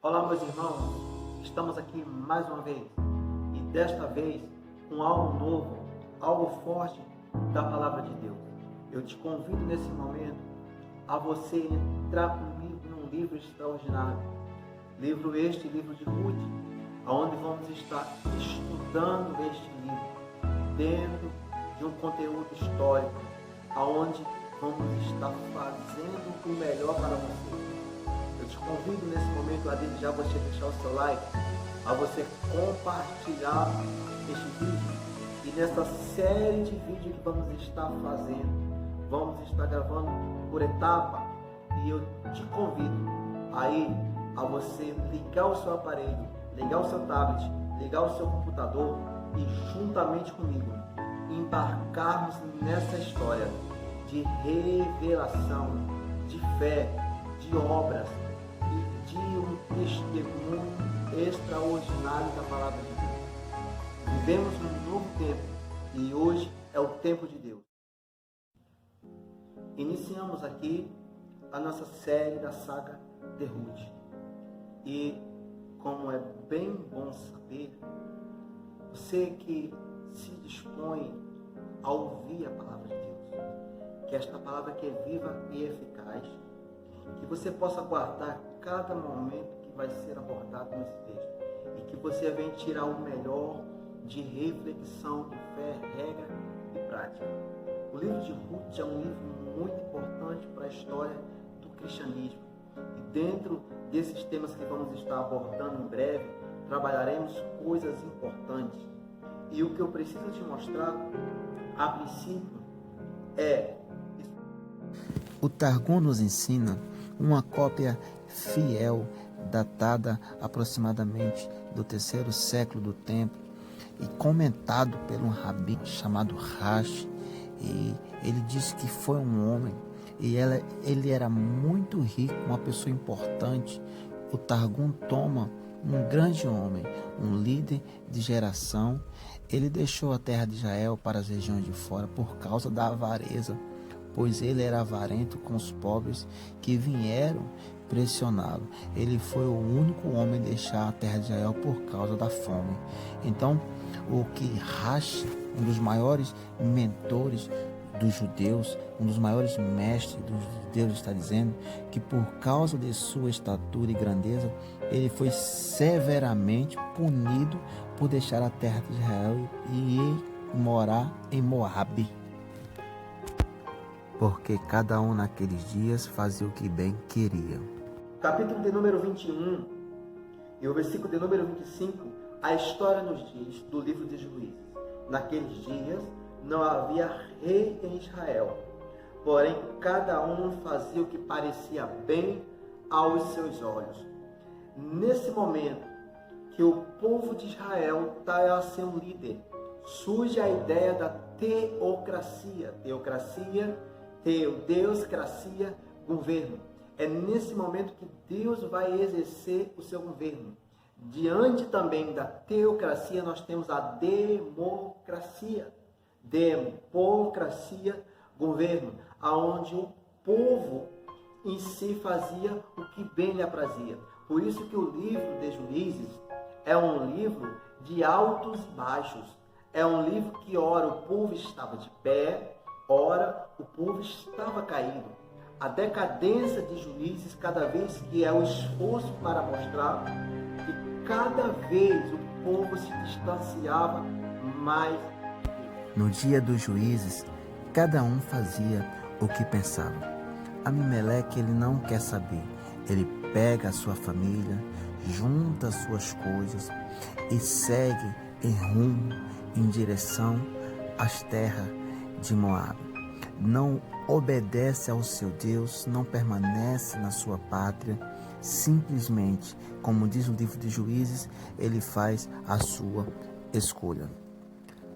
Olá, meus irmãos, estamos aqui mais uma vez e desta vez com algo novo, algo forte da Palavra de Deus. Eu te convido nesse momento a você entrar comigo num livro extraordinário, livro de Ruth, onde vamos estar estudando este livro dentro de um conteúdo histórico, onde vamos estar fazendo o melhor para você. Eu te convido nesse momento a desde já você deixar o seu like, a você compartilhar este vídeo. E nessa série de vídeos que vamos estar fazendo, vamos estar gravando por etapa. E eu te convido aí a você ligar o seu aparelho, ligar o seu tablet, ligar o seu computador e juntamente comigo embarcarmos nessa história de revelação, de fé, de obras, de um testemunho extraordinário da Palavra de Deus. Vivemos num novo tempo e hoje é o tempo de Deus. Iniciamos aqui a nossa série da saga de Ruth. E como é bem bom saber, você que se dispõe a ouvir a Palavra de Deus, que esta palavra que é viva e eficaz, que você possa guardar cada momento que vai ser abordado nesse texto e que você venha tirar o melhor de reflexão, de fé, regra e prática. O livro de Ruth é um livro muito importante para a história do cristianismo e dentro desses temas que vamos estar abordando em breve, trabalharemos coisas importantes. E o que eu preciso te mostrar, a princípio, é... O Targum nos ensina uma cópia fiel, datada aproximadamente do 3º século do Templo e comentado por um rabi chamado Rashi. E ele disse que foi um homem e ele era muito rico, uma pessoa importante. O Targum toma um grande homem, um líder de geração. Ele deixou a terra de Israel para as regiões de fora por causa da avareza, pois ele era avarento com os pobres que vieram pressioná-lo. Ele foi o único homem a deixar a terra de Israel por causa da fome. Então, o que Rashi, um dos maiores mentores dos judeus, um dos maiores mestres dos judeus, está dizendo que por causa de sua estatura e grandeza, ele foi severamente punido por deixar a terra de Israel e ir morar em Moabe. Porque cada um naqueles dias fazia o que bem queria. Capítulo de número 21 e o versículo de número 25, a história nos diz do livro de Juízes. Naqueles dias não havia rei em Israel, porém cada um fazia o que parecia bem aos seus olhos. Nesse momento que o povo de Israel está a ser um líder, surge a ideia da teocracia. Deuscracia, governo. É nesse momento que Deus vai exercer o seu governo. Diante também da teocracia, nós temos a democracia. Democracia, governo, aonde o povo em si fazia o que bem lhe aprazia. Por isso que o livro de Juízes é um livro de altos e baixos. É um livro que ora o povo estava de pé, ora o povo estava caído. A decadência de Juízes, cada vez que é o esforço para mostrar que cada vez o povo se distanciava mais. No dia dos juízes, cada um fazia o que pensava. Amimeleque, ele não quer saber. Ele pega a sua família, junta as suas coisas e segue em rumo, em direção às terras de Moabe. Não obedece ao seu Deus, não permanece na sua pátria, simplesmente, como diz o livro de Juízes, ele faz a sua escolha.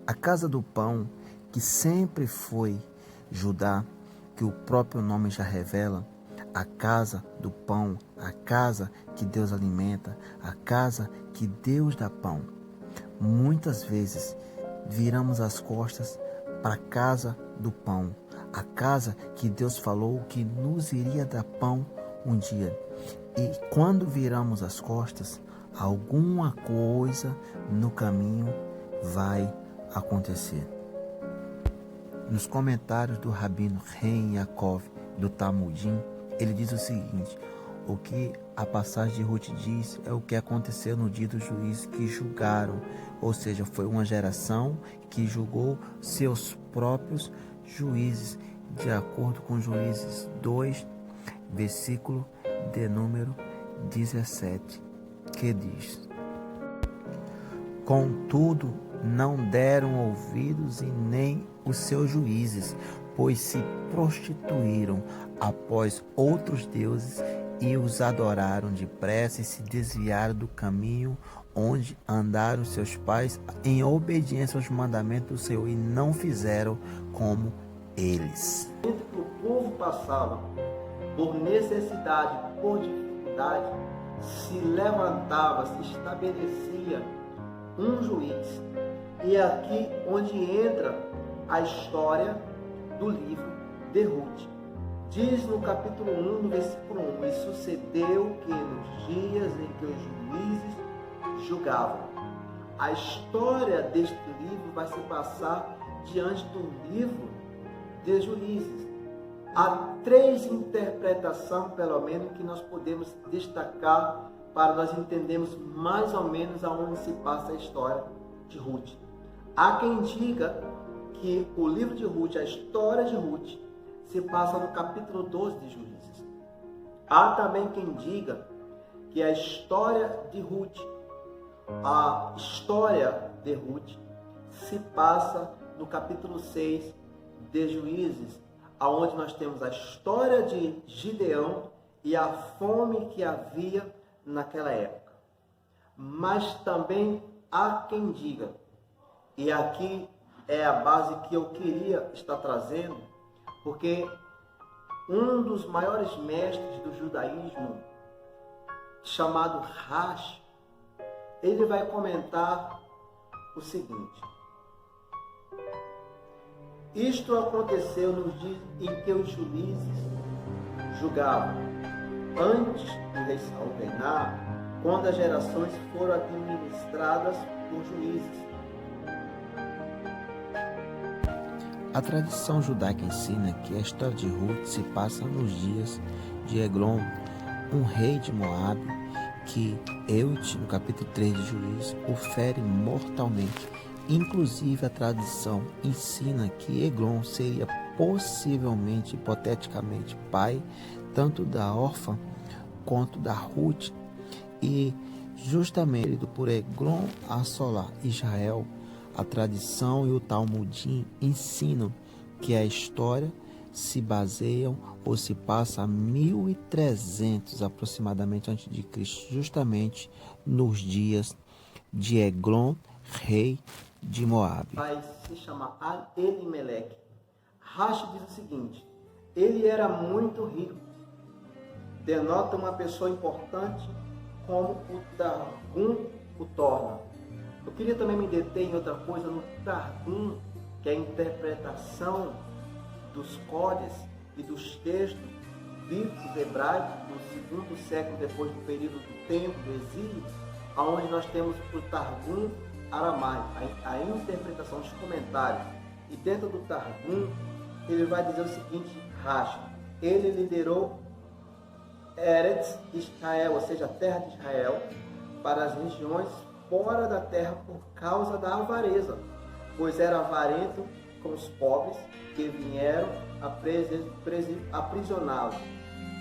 A casa do pão, que sempre foi Judá, que o próprio nome já revela, a casa do pão, a casa que Deus alimenta, a casa que Deus dá pão. Muitas vezes viramos as costas para a casa do pão, a casa que Deus falou que nos iria dar pão um dia. E quando viramos as costas, alguma coisa no caminho vai acontecer. Nos comentários do Rabino Ren Yaakov do Talmudim, ele diz o seguinte: o que a passagem de Ruth diz é o que aconteceu no dia dos juízes que julgaram, ou seja, foi uma geração que julgou seus próprios juízes, de acordo com Juízes 2, versículo de número 17, que diz: contudo, não deram ouvidos e nem os seus juízes, pois se prostituíram após outros deuses e os adoraram depressa e se desviaram do caminho onde andaram seus pais em obediência aos mandamentos do Senhor e não fizeram como eles. Que o povo passava por necessidade, por dificuldade, se levantava, se estabelecia um juiz. E é aqui onde entra a história do livro de Ruth. Diz no capítulo 1, no versículo 1: e sucedeu que nos dias em que os juízes julgavam. A história deste livro vai se passar diante do livro de Juízes. Há 3 interpretações, pelo menos, que nós podemos destacar para nós entendermos mais ou menos aonde se passa a história de Ruth. Há quem diga que o livro de Ruth, a história de Ruth, se passa no capítulo 12 de Juízes. Há também quem diga que a história de Ruth, se passa no capítulo 6 de Juízes, aonde nós temos a história de Gideão e a fome que havia naquela época. Mas também há quem diga, e aqui é a base que eu queria estar trazendo, porque um dos maiores mestres do judaísmo, chamado Rashi, ele vai comentar o seguinte: isto aconteceu nos dias em que os juízes julgavam, antes do rei Saul reinar, quando as gerações foram administradas por juízes. A tradição judaica ensina que a história de Ruth se passa nos dias de Eglon, um rei de Moabe, que Eut, no capítulo 3 de Juízes, o fere mortalmente. Inclusive, a tradição ensina que Eglon seria possivelmente, hipoteticamente, pai tanto da órfã quanto da Ruth, e justamente por Eglon assolar Israel, a tradição e o Talmudim ensinam que a história se baseiam ou se passa a 1300 aproximadamente antes de Cristo, justamente nos dias de Eglon, rei de Moabe. Vai se chamar Elimelec. Rashi diz o seguinte: ele era muito rico, denota uma pessoa importante, como o Targum o torna. Eu queria também me deter em outra coisa no Targum, que é a interpretação dos códices e dos textos bíblicos hebraicos do 2º século depois do período do tempo do exílio, onde nós temos o Targum aramaico, a interpretação dos comentários. E dentro do Targum, ele vai dizer o seguinte: Rashi, ele liderou Eretz Israel, ou seja, a terra de Israel, para as regiões fora da terra por causa da avareza, pois era avarento com os pobres que vieram aprisioná-lo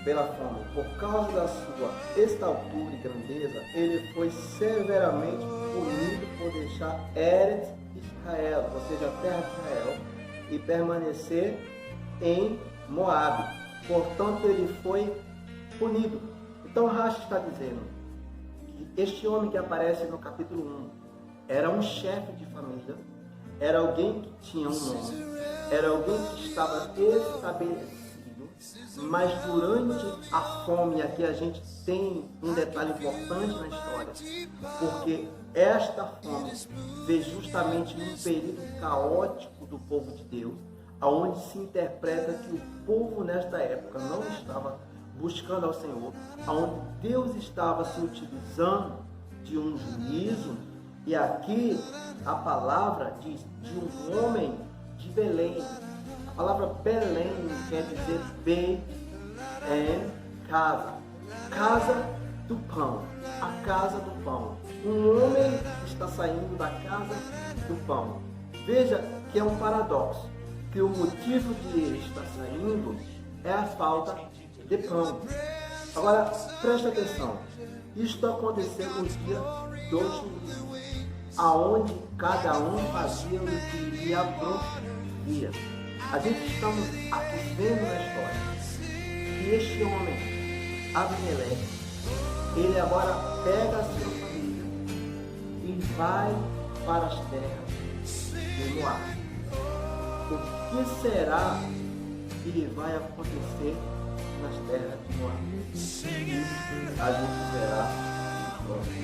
pela fome. Por causa da sua estatura e grandeza, ele foi severamente punido por deixar Eretz Israel, ou seja, a terra de Israel, e permanecer em Moabe. Portanto, ele foi punido. Então, Rashi está dizendo que este homem que aparece no capítulo 1 era um chefe de família, era alguém que tinha um nome, era alguém que estava estabelecido, mas durante a fome, aqui a gente tem um detalhe importante na história, porque esta fome veio justamente num período caótico do povo de Deus, onde se interpreta que o povo nesta época não estava buscando ao Senhor, onde Deus estava se utilizando de um juízo, e aqui a palavra diz de um homem de Belém. A palavra Belém quer dizer Beit casa, casa do pão, a casa do pão. Um homem está saindo da casa do pão. Veja que é um paradoxo, que o motivo de ele estar saindo é a falta de pão. Agora, preste atenção, isto aconteceu no dia do juízo, aonde cada um fazia o que lhe aprovia. A gente estamos aqui vendo na história que este homem, Abimeleque, ele agora pega a sua família e vai para as terras de Moabe. O que será que vai acontecer nas terras de Moabe? Isso a gente verá no próximo.